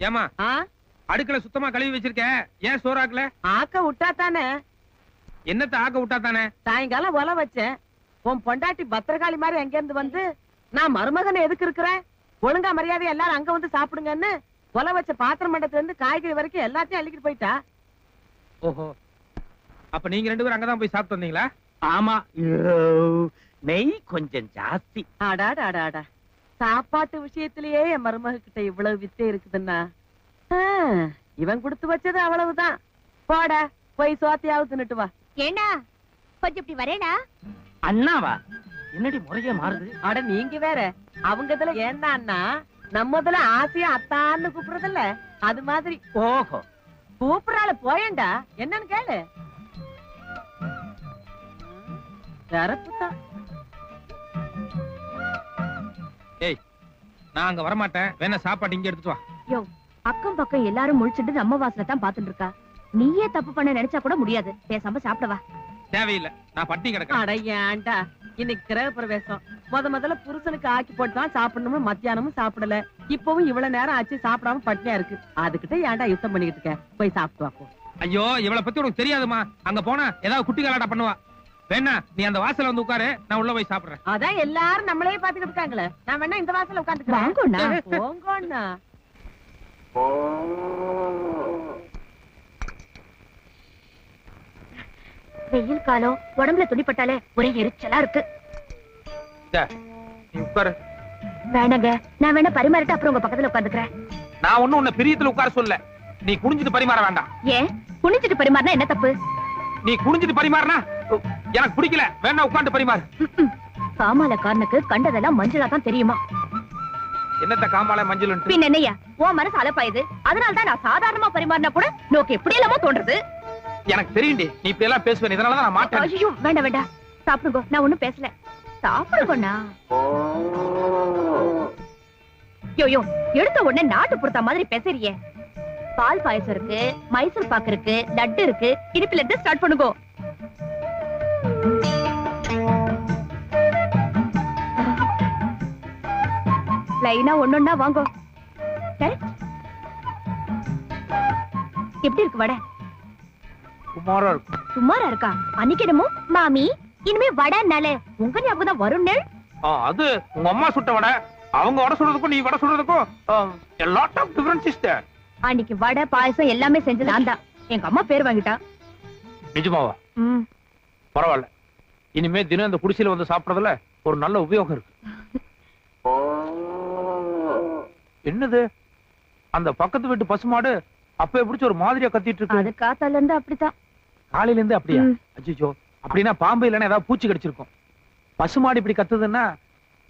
ஏமா அடுக்கல சுத்தமா கழுவி வச்சிருக்க, ஏன் சோறாக்கல? ஆக்க விட்டா தானே. என்னத்த ஆக்க விட்டா தானே? சாயங்காலம் ஒல வச்சேன். உன் பொண்டாட்டி பத்திரகாளி மாதிரி எங்க இருந்து வந்து நான் மருமகனை எதுக்கு இருக்கிறேன், ஒழுங்கா மரியாதை எல்லாரும் அங்க வந்து சாப்பிடுங்கன்னு ஒல வச்ச பாத்திரம் மண்டத்துல இருந்து காய்கறி வரைக்கும் எல்லாத்தையும் அள்ளிக்கிட்டு போயிட்டா. ஓஹோ, அப்ப நீங்க 2 பேரும் அங்கதான் போய் சாப்பிட்டு வந்தீங்களா? ஆமா, நெய் கொஞ்சம் ஜாஸ்தி. ஆடாடாடாடா, சாப்பாட்டு விஷயத்திலேயே என் மருமக கிட்ட இவ்வளவு வித்தை இருக்குதுன்னா இவன் கொடுத்து வச்சது அவ்வளவுதான். போட போய் சோத்தையாவது தின்னுட்டு வா. ஏண்டா கொஞ்சம் இப்படி வரேனா? அண்ணாவா? என்னடி முறையே மாறுது? அட நீங்க வேற, அவங்க இதுல ஏன்னா நம்மதுல ஆசையா அத்தான்னு கூப்பிடுறதில்ல, அது மாதிரி. ஓஹோ, கூப்பிடறால போயேண்டா, என்னன்னு கேளு. ஏய், நான் அங்க வரமாட்டேன், வேணா சாப்பாடு இங்க எடுத்துட்டு வா. யோ, அக்கம் பக்கம் எல்லாரும் முழிச்சிட்டு நம்ம வாசல தான் பாத்துட்டு இருக்கா. நீயே தப்பு பண்ண நினைச்சா கூட முடியாது. பேசாம சாப்பிடவா. தேவையில்லை, நான் பட்டி கிடக்கிறேன். அட ஏன்டா, இன்னைக்கு கிரக பிரவேசம். முதல்ல புருஷனுக்கு ஆக்கி போட்டு தான் சாப்பிடணும்னு மத்தியானமும் சாப்பிடல. இப்பவும் இவ்வளவு நேரம் ஆச்சு சாப்பிடாம பட்டினியா இருக்கு. அதுகிட்ட ஏன்டா யுத்தம் பண்ணிக்கிட்டு இருக்க? போய் சாப்பிட்டு வா போ. ஐயோ, இவளை பத்தி உனக்கு தெரியாதுமா. அங்க போனா ஏதாவது குட்டி கலாட்டா பண்ணுவா. வேணா நீ அந்த வாசல்ல வந்து உட்காரு, நான் உள்ள போய் சாப்பிடுறேன். அதான் எல்லாரும் நம்மளே பாத்துக்கிட்டு இருக்காங்களே, நான் வேணா இந்த வாசல்ல உட்காந்துக்கிறேன். போங்கண்ணா. வெயில் காலம், உடம்புல துணிப்பட்டாலே ஒரே எரிச்சலா இருக்கு. நீ உட்காரு. வேணாங்க, நான் வேணா பரிமாறிட்டு அப்புறம் உங்க பக்கத்துல உட்காந்துக்கிறேன். நான் ஒண்ணும் உன்னை பிரியத்துல உட்கார சொல்ல. நீ குனிஞ்சிட்டு பரிமாற வேண்டாம். ஏன் குனிஞ்சிட்டு பரிமாறினா என்ன தப்பு? நீ குனிஞ்சிட்டு பரிமாறினா எனக்கு பிடிக்கல, வேணா உட்கார்ந்து பரிமாறு. காமாலக்காரனுக்கு கண்டதெல்லாம் மஞ்சளா தான் தெரியுமா? என்னத்த காமால மஞ்சள்? பின் என்னையா, உன் மனசு அலப்பாயுது. அதனாலதான் நான் சாதாரணமா பரிமாறினா கூட நோக்கு எப்படி எல்லாமோ தோன்றது. எனக்கு தெரியுண்டி, நீ இப்படி எல்லாம் பேசுவேன், இதனாலதான் நான் மாட்டேன். ஐயோ, வேண்டாம் வேண்டாம், சாப்பிடுங்க. நான் ஒண்ணும் பேசல, சாப்பிடுங்கண்ணா. யோயோ, எடுத்த உடனே நாட்டு பொறுத்த மாதிரி பேசுறியே. பால் பாயசம் இருக்கு, மைசூர் பாக்கு இருக்கு, லட்டு இருக்கு. இனிப்புல இருந்து ஸ்டார்ட் பண்ணுங்க. லைனா ஒன்னொன்னா வாங்கோ. எப்படி இருக்கு வடை? சுமாரா இருக்கு. சுமாரா இருக்கா? அன்னைக்கு என்னமோ மாமி இனிமே வடைனால உங்க ஞாபகம் தான் வரும்னு. அது உங்க அம்மா சுட்ட வடை. அவங்க வடை சுடுறதுக்கும் நீ வடை சுடுறதுக்கும் a lot of difference is there. அன்னைக்கு வடை பாயசம் எல்லாமே செஞ்சது நான் தான். எங்க அம்மா பேர் வாங்கிட்டா. நிஜமாவா? பரவாயில்ல, இனிமே தினம் இந்த குடிசையில வந்து சாப்பிடறதுல ஒரு நல்ல உபயோகம் இருக்கு. என்னது அந்த பக்கத்து வீட்டு பசுமாடு அப்ப பிடிச்ச ஒரு மாதிரியா கத்திட்டு இருக்கு? அது காத்தால இருந்து அப்படித்தான். காலையில இருந்து அப்படியா? அச்சோ, அப்படின்னா பாம்பு இல்லைன்னா ஏதாவது பூச்சி கடிச்சிருக்கும். பசுமாடு இப்படி கத்துதுன்னா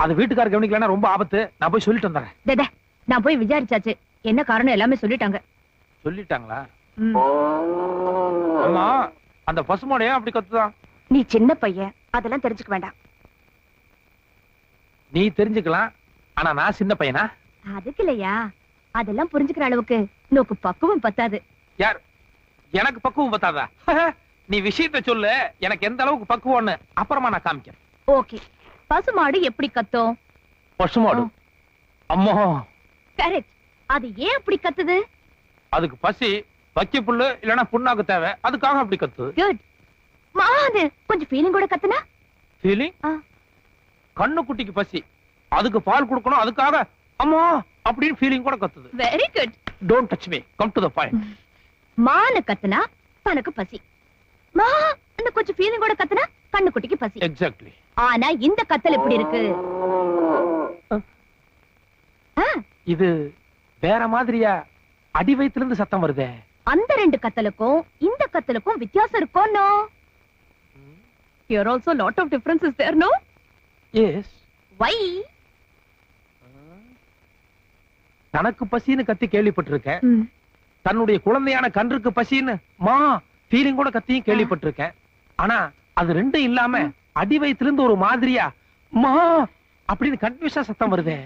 அது வீட்டுக்கார கவனிக்கலன்னா ரொம்ப ஆபத்து. நான் போய் சொல்லிட்டு வந்துடுறேன். நான் போய் விசாரிச்சாச்சு, என்ன காரணம் எல்லாமே சொல்லிட்டாங்க. சொல்லிட்டாங்களா? ஆமா, அந்த பசுமாடு ஏன் அப்படி கத்துதான்? நீ சின்ன பையன், அதெல்லாம் தெரிஞ்சுக்க வேண்டாம். நீ தெரிஞ்சுக்கலாம், ஆனா நான் சின்ன பையனா? அதுக்கு இல்லையா, அதெல்லாம் புரிஞ்சுக்கிற அளவுக்கு நோக்கு பக்குவம் பத்தாது. யார்? எனக்கு பக்குவம் பத்தாதா? நீ விஷயத்தை சொல்லு, எனக்கு எந்த அளவுக்கு பக்குவம்னு அப்புறமா நான் காமிக்கிறேன். ஓகே, பசுமாடு எப்படி கத்தும்? பசுமாடு? அம்மா, கரெக்ட். அது ஏன் அப்படி கத்துது? அதுக்கு பசி, வக்கி புல்லு இல்லனா புண்ணாக்கு தேவை, அதுக்காக அப்படி கத்துது. குட். மாது கொஞ்சம் ஃபீலிங் கூட கத்துனா? ஃபீலிங்? கண்ணு குட்டிக்கு பசி, அதுக்கு பால் கொடுக்கணும், அதுக்காக அம்மா அப்படின்னு ஃபீலிங் கூட கத்துது. Very good. Don't touch me, come to the point. மானு கத்துனா தனக்கு பசி, மா அந்த கொஞ்சம் ஃபீலிங் கூட கத்துனா கண்ணு குட்டிக்கு பசி. எக்ஸாக்ட்லி. ஆனா இந்த கத்தல் எப்படி இருக்கு? இது வேற மாதிரியா? அடி வயித்துல இருந்து சத்தம் வருதே. அந்த ரெண்டு கத்தலுக்கும் இந்த கத்தலுக்கும் வித்தியாசம் இருக்கும். No, here also lot of difference is there, no? Yes. Why? தனக்கு பசின்னு கத்தி கேள்விப்பட்டிருக்கேன். தன்னுடைய குழந்தையான கன்றுக்கு பசின்னு மா ஃபீலிங் கூட கத்தியும் கேள்விப்பட்டிருக்கேன். ஆனா அது ரெண்டும் இல்லாம அடி வயித்துல இருந்து ஒரு மாதிரியா மா அப்படின்னு கன்ஃபியூஸா சத்தம் வருதே.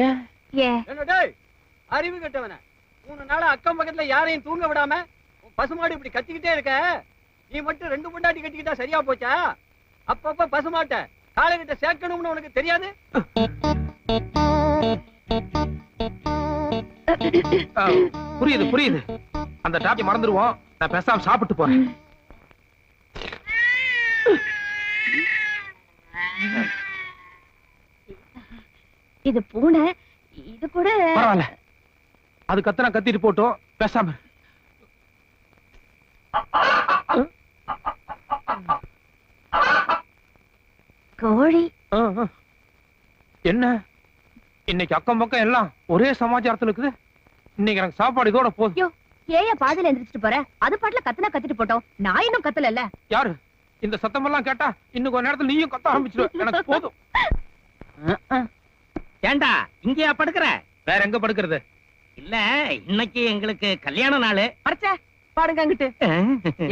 ஏன்? அறிவு கட்டவன 3 நாளா அக்கம் பக்கத்துல யாரையும் தூங்க விடாம பசுமாடு இப்படி கத்திக்கிட்டே இருக்க. நீ மட்டும் 2 பொண்டாட்டி கட்டிக்கிட்டா சரியா போச்சா? அப்பப்ப பசுமாட்ட காலைகிட்ட சேர்க்கணும்னு உனக்கு தெரியாது? புரியுது புரியுது. அந்த டாபிக் மறந்துடுவோம். நான் பேசாம சாப்பிட்டு போறேன். இது பூனை. இது கூட பரவாயில்ல. அது கத்தனா கத்திட்டு போட்டோம். பேசாம கோழி. என்ன இன்னைக்கு அக்கம் பக்கம் எல்லாம் ஒரே சமாச்சாரத்துல இருக்குது. இன்னைக்கு எனக்கு சாப்பாடு இதோட போதும். ஏன் பாதியில எந்திரிச்சிட்டு போற? அது பாட்டுல கத்துனா கத்திட்டு போட்டோம். நான் இன்னும் கத்தல. யாரு இந்த சத்தம் எல்லாம் கேட்டா இன்னும் கொஞ்ச நேரத்துல நீயும் கத்த ஆரம்பிச்சிருவ. எனக்கு போதும். ஏண்டா இங்கேயா படுக்கிற? வேற எங்க படுக்கிறது? இல்ல, இன்னைக்கு எங்களுக்கு கல்யாண நாள். படைச்ச பாடுங்க அங்கிட்டு.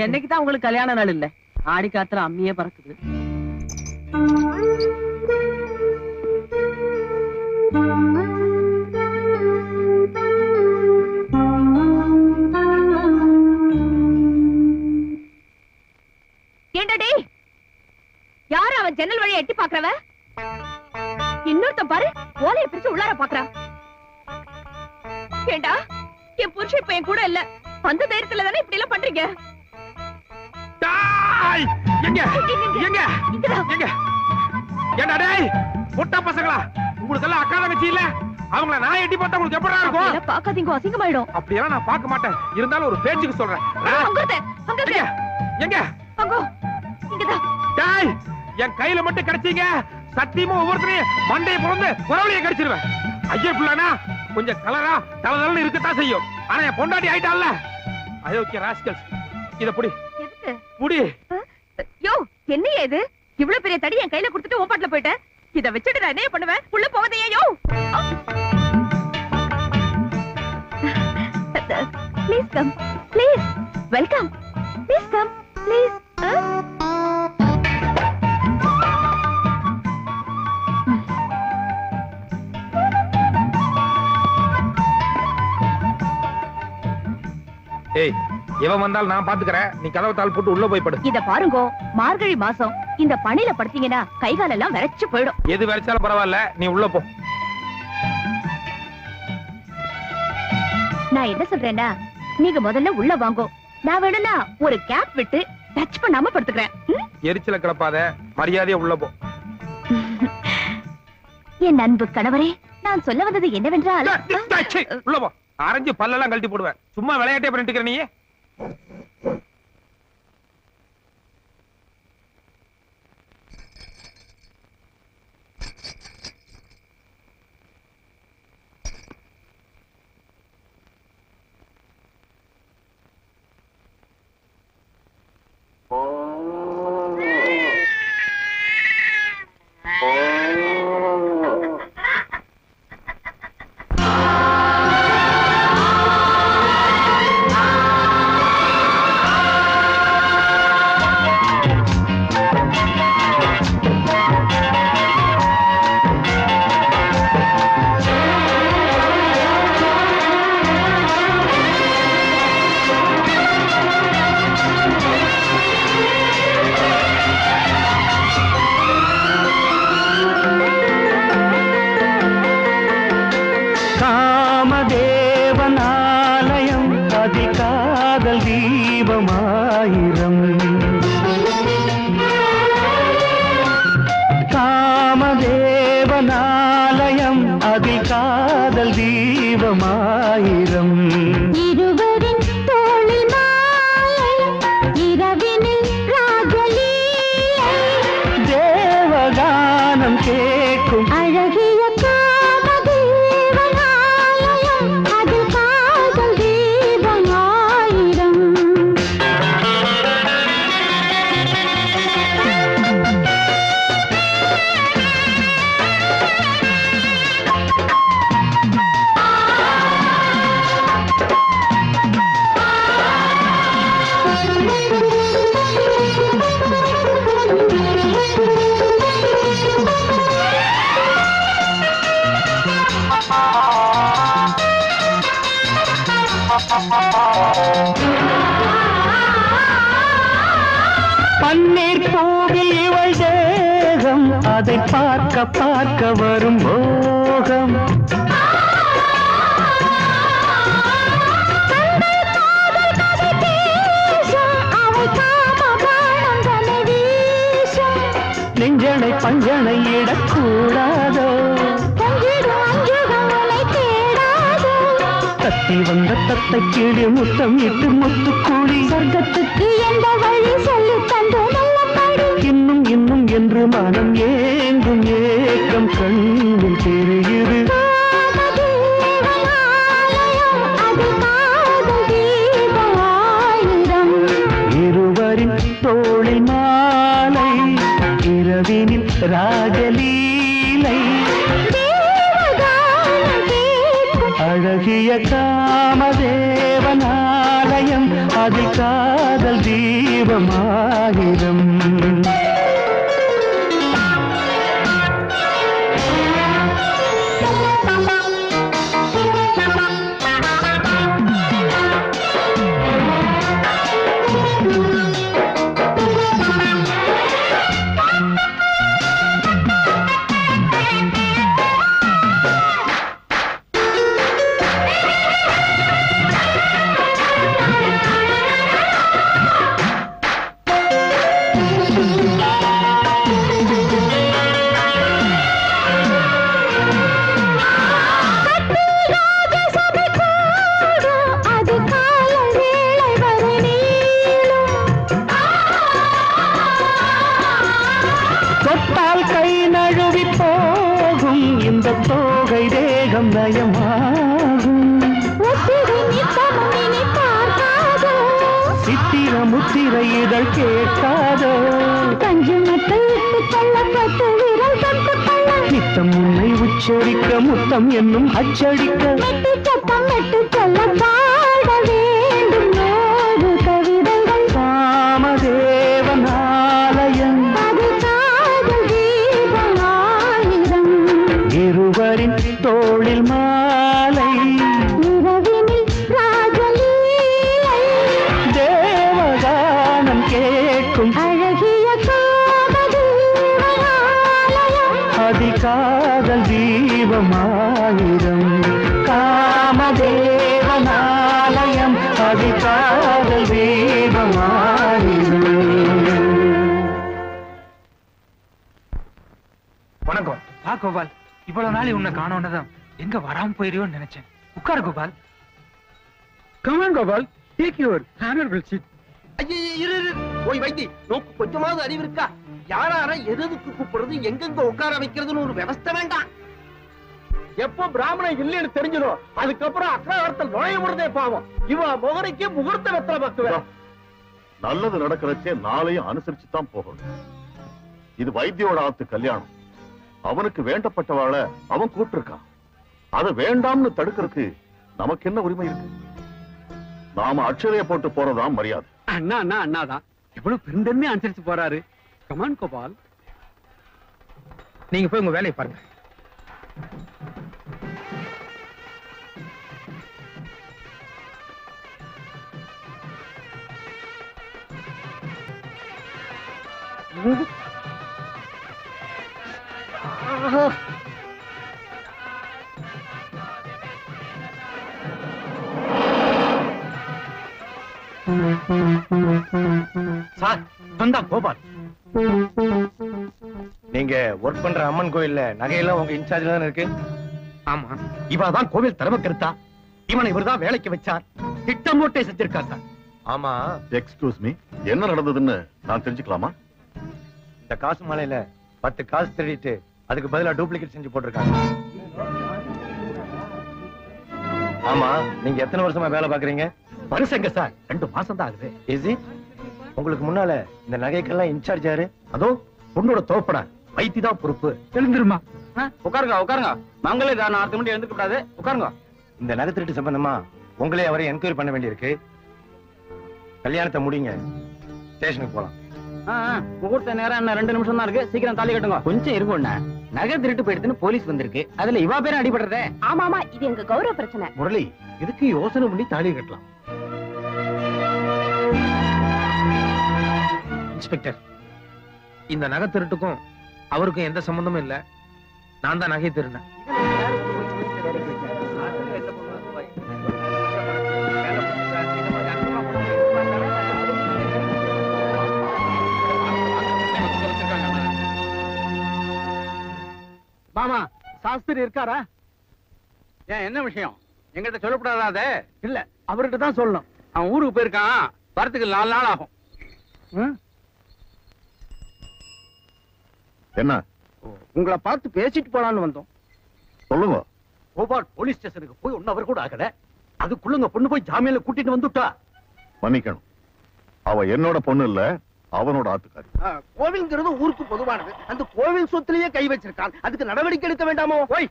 என்னைக்குதான் உங்களுக்கு கல்யாண நாள் இல்ல? ஆடி காத்துல அம்மியே பறக்குது. ஏண்டா யாரு அவன் ஜன்னல் வழியா எட்டி பாக்குறவ? இன்னொருத்த பாரு, ஓலையை பிரிச்சு உள்ளார பாக்குறான். ஏண்டா என் புருஷன் இப்ப என் கூட இல்ல. அந்த தைரியத்துல தானே இப்படி எல்லாம் பண்றீங்க? ஏண்டா டேய் முட்டா பசங்களா, உங்களுக்கு எல்லாம் அக்கா தங்கச்சி இல்ல? அவங்கள நான் எட்டி பார்த்தா உங்களுக்கு எப்படி இருக்கும்? பாக்காதீங்க, அசிங்கமாயிடும். அப்படியெல்லாம் நான் பார்க்க மாட்டேன். இருந்தாலும் ஒரு பேச்சுக்கு சொல்றேன். எங்க இங்கதான். டேய் என் கையில மட்டும் கிடைச்சீங்க, சத்தியமா ஒவ்வொருத்தரையும் மண்டையை பிறந்து குரவழியை கடிச்சிருவேன். ஐயா பிள்ளைனா கொஞ்சம் கலரா தலதலன்னு இருக்கத்தான் செய்யும். ஆனா என் பொண்டாட்டி ஆயிட்டான்ல. அயோக்கிய ராஸ்கல்ஸ். இத புடி. எதுக்கு புடி. யோ, என்ன இது? இவ்வளவு பெரிய தடி என் கையில கொடுத்துட்டு ஓப்பாட்ல போயிட்டேன். இத வச்சுட்டு நான் என்ன பண்ணுவேன்? உள்ள போவதையே. Yo please come, please welcome, please come, please. ஏய், எவன் வந்தாலும் நான் பாத்துக்கறேன். நீ கதவை தாள் போட்டு உள்ள போய் படு. இத பாருங்க, மார்கழி மாசம் இந்த பனில படுத்தீங்கன்னா கை கால் எல்லாம் விரைச்சு போயிடும். எது விரைச்சாலும் பரவாயில்ல, நீ உள்ள போ. நான் என்ன சொல்றேன்னா, நீங்க முதல்ல உள்ள வாங்கோ. நான் வேணும்னா ஒரு கேப் விட்டு டச் பண்ணாம படுத்துக்கிறேன். எரிச்சல கிளப்பாத, மரியாதையா உள்ள போ. என் அன்பு கணவரே, நான் சொல்ல வந்தது என்னவென்றால், உள்ள போ. அரைஞ்சு பல்லெல்லாம் கழட்டி போடுவேன். சும்மா விளையாட்டே பண்ணிட்டு நீ. பன்னீர் பூவில் இவள் தேகம், அதை பார்க்க பார்க்க வரும் மோகம். நெஞ்சனை பஞ்சனை இடக்கூடாதோ தத்தி வந்த தத்தை கீழே முத்தம் இட்டு முத்து கூடி சொர்க்கத்துக்கு எந்த வழி சொல்லி தந்தோம் இன்னும் இன்னும் என்று மனம் ஏங்கும் ஏக்கம் கண்ணில் தெரியுது இருவரின் தோளில் மாலை இரவினில் ராஜலீலை அழகிய காமதேவனாலயம் அதில் காதல் தீபமாயிரம் தோகை தேகம் நயமாகும் சித்திர முத்திர இதழ் கேட்காதோ நித்தம் உன்னை உச்சரிக்க முத்தம் என்னும் அச்சடிக்க காமதேவனாலயம் இருவரின் தோளில் மாலை இரவினில் ராஜலீலை தேவகானம் கேட்கும் அழகிய அதில் காதல் தீபமாயிரம் காமதேவனாலயம் அதில் காதல் தீபமாயிரம். வணக்கம். கோபால், இவ்வளவு நாள் உன்னை காணோன்னதான் எங்க வராம போயிருயோன்னு நினைச்சேன். உட்காரு Gopal. Come on Gopal, take your honourable seat. இரு போய் வைத்தி நோக்கு கொஞ்சமாவது அறிவு இருக்கா? யாரார எதுக்கு கூப்பிடுறது, எங்கெங்க உட்கார வைக்கிறதுன்னு ஒரு விவஸ்தை வேண்டாம். எப்போ பிராமணன் இல்லைன்னு தெரிஞ்சிடும், அதுக்கப்புறம் அக்ரஹாரத்தில் நுழைய முடிதே பாவம். இவ முகரைக்கு முகூர்த்த வெத்தலை பக்குவேன். நல்லது நடக்கிறச்சே நாளையும் அனுசரிச்சுதான் போகணும். இது வைத்தியோட ஆத்து கல்யாணம். அவனுக்கு வேண்டப்பட்டவாள அவன் கூப்பிட்டிருக்கான். அதை வேண்டாம்னு தடுக்கிறதுக்கு நமக்கு என்ன உரிமை இருக்கு? நாம அட்சதையை போட்டு போறதான் மரியாதை. அண்ணா அண்ணா அண்ணாதான் எவ்வளவு பெருந்தன்மையா அனுசரிச்சு போறாரு. கமான் கோபால், நீங்க போய் உங்க வேலையை பாருங்க. சார், வந்தா கோபால். நீங்க ஒர்க் பண்ற அம்மன் கோயில்ல நகையெல்லாம் உங்க இன்சார்ஜ்ல தானே இருக்கு? ஆமா, இவதான் கோவில் தர்மக்கர்த்தா. இவனை இவர்தான் வேலைக்கு வச்சார். திட்டம் போட்டே செஞ்சிருக்கார் சார். ஆமா, எக்ஸ்கியூஸ் மீ, என்ன நடந்ததுன்னு நான் தெரிஞ்சுக்கலாமா? இந்த காசு மாலையில 10 காசு திருடிட்டு அதுக்கு பதிலா டூப்ளிகேட் செஞ்சு போட்டிருக்காங்க. ஆமா, நீங்க எத்தனை வருஷமா வேலை பாக்குறீங்க? வருஷங்க சார், 2 மாசம் தான் ஆகுது. இஸ் உங்களுக்கு முன்னால இந்த நகைக்கெல்லாம் இன்சார்ஜ் யாரு? அதோ பொண்ணோட தோப்பட வைத்தி தான் பொறுப்பு. எழுந்துருமா. உட்காருங்க உட்காருங்க. மங்களே தான் அடுத்த மணி எழுந்துக்க கூடாது. உட்காருங்க. இந்த நகை திருட்டு சம்பந்தமா உங்களே அவரை என்கொயரி பண்ண வேண்டியிருக்கு. கல்யாணத்தை முடிங்க, ஸ்டேஷனுக்கு போலாம். முகூர்த்த நேரம் என்ன 2 நிமிஷம் தான் இருக்கு. சீக்கிரம் தாலி கட்டுங்க. கொஞ்சம் இருக்கும்ண்ணா, நகை திருட்டு போயிடுதுன்னு போலீஸ் வந்திருக்கு. அதுல இவா பேரும் அடிபடுறதே. ஆமா ஆமா, இது எங்க கௌரவ பிரச்சனை. முரளி, இதுக்கு யோசனை பண்ணி தாலி கட்டலாம். இன்ஸ்பெக்டர், இந்த நகை திருட்டுக்கும் அவருக்கும் எந்த சம்பந்தமும் இல்ல. நான் தான் நகை திருடினேன். மாமா சாஸ்திரி இருக்காரா? ஏன் என்ன விஷயம்? எங்கிட்ட சொல்லக்கூடாதே. இல்ல, அவர்கிட்ட தான் சொல்லணும். அவன் ஊருக்கு போயிருக்கான், வரத்துக்கு 4 நாள் ஆகும். என்ன? உங்களை பார்த்து பேசிட்டு போலான்னு வந்தோம். சொல்லுங்க. கோபால் போலீஸ் ஸ்டேஷனுக்கு போய் 1 hour கூட ஆகல, அதுக்குள்ள பொண்ணு போய் ஜாமீன்ல கூட்டிட்டு வந்துட்டா. மன்னிக்கணும், அவ என்னோட பொண்ணு இல்ல, அவனோட ஆத்துக்காரி. கோவில்ங்கிறது ஊருக்கு பொதுவானது. அந்த கோவில் சொத்துலயே கை வச்சிருக்கான், அதுக்கு நடவடிக்கை எடுக்க வேண்டாமோ? போய்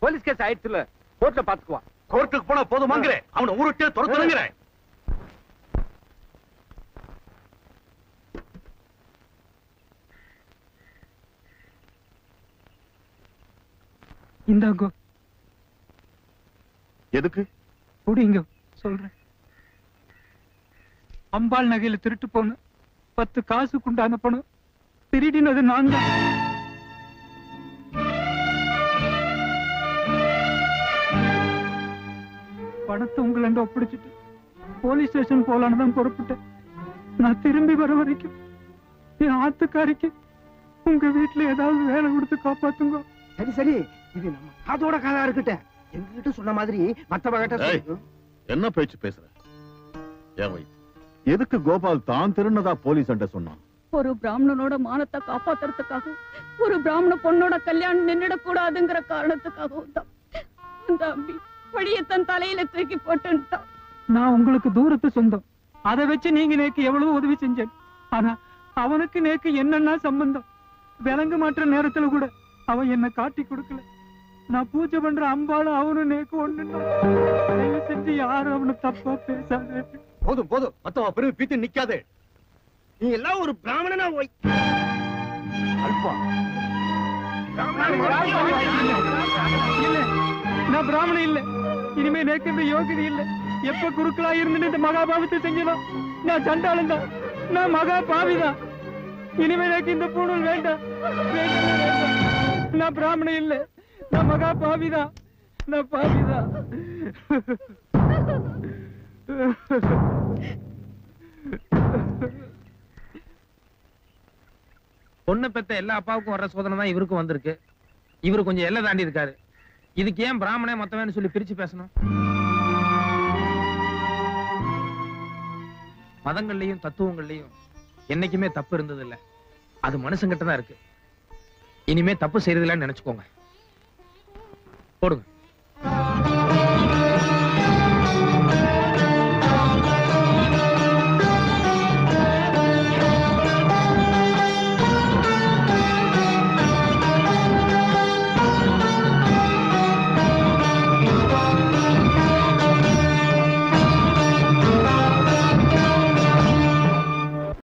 போலீஸ் கேஸ் ஆயிடுச்சுல, கோர்ட்ல பாத்துக்குவான். கோர்ட்டுக்கு போனா போதுமாங்கற, அவனை ஊருக்கே துரத்துறங்கற. இந்தாங்கோ. எதுக்கு? குடிங்க, சொல்றேன். அம்பாள் நகையில திருட்டு போன 10 காசுக்குண்டான பணம் திருடினது நான் தான். பணத்தை உங்களண்ட ஒப்படைச்சிட்டு போலீஸ் ஸ்டேஷன் போலான்னு தான் புறப்பட்டேன். நான் திரும்பி வர வரைக்கும் என் ஆத்துக்காரிக்கு உங்க வீட்டுல ஏதாவது வேலை கொடுத்து காப்பாத்துங்க. சரி சரி, இது நம்ம காதோட காதா இருக்கட்டும். எங்ககிட்ட சொன்ன மாதிரி மத்தவங்கிட்ட என்ன பேச்சு பேசுற? எதுக்கு கோபால் தான் திருநதா போலீஸ் சொன்னான்? ஒரு பிராமணனோட மானத்தை காப்பாத்துறதுக்காக, ஒரு பிராமண பொண்ணோட கல்யாணம் நின்னுடக்கூடாதுங்கிற காரணத்துக்காகவும் தான் இந்த அம்பி வழியை தன் தலையில தூக்கி போட்டுட்டான். நான் உங்களுக்கு தூரத்து சொந்தம், அதை வச்சு நீங்க நேக்கு எவ்வளவு உதவி செஞ்சேன். ஆனா அவனுக்கு நேக்கு என்னன்னா சம்பந்தம்? விலங்கு மாற்ற நேரத்துல கூட அவன் என்ன காட்டி கொடுக்கல. நான் பூஜை பண்ற அம்பாலும் அவனும் நேக்கு ஒண்ணு. தயவு செஞ்சு யாரும் அவனை தப்பா பேசாத. போதும் போதும், மத்தவ பிறகு பீத்து நிக்காதே. நீ எல்லாம் ஒரு பிராமணனா போய் அல்பா. இல்ல, நான் பிராமணன் இல்ல. இனிமே நேக்கு இந்த யோகிதை இல்ல. எப்ப குருக்களா இருந்து இந்த மகாபாவத்தை செஞ்சனும் நான் சண்டாளன் தான், நான் மகா பாவிதான். இனிமே எனக்கு இந்த பூணூல் வேண்டாம். நான் பிராமணன் இல்ல, நான் மகா பாவிதான். நான் பாவிதான். பொண்ணு பெத்த எல்லா அப்பாவுக்கும் வர்ற சோதனை தான் இவருக்கும் வந்திருக்கு. இவரு கொஞ்சம் எல்லை தாண்டி இருக்காரு. இதுக்கு ஏன் பிராமணே மொத்தமேன்னு சொல்லி பிரிச்சு பேசணும்? மதங்கள்லயும் தத்துவங்கள்லயும் என்னைக்குமே தப்பு இருந்தது இல்ல, அது மனுஷங்கிட்ட தான் இருக்கு. இனிமே தப்பு செய்யறதில்லன்னு நினைச்சுக்கோங்க. போடுங்க.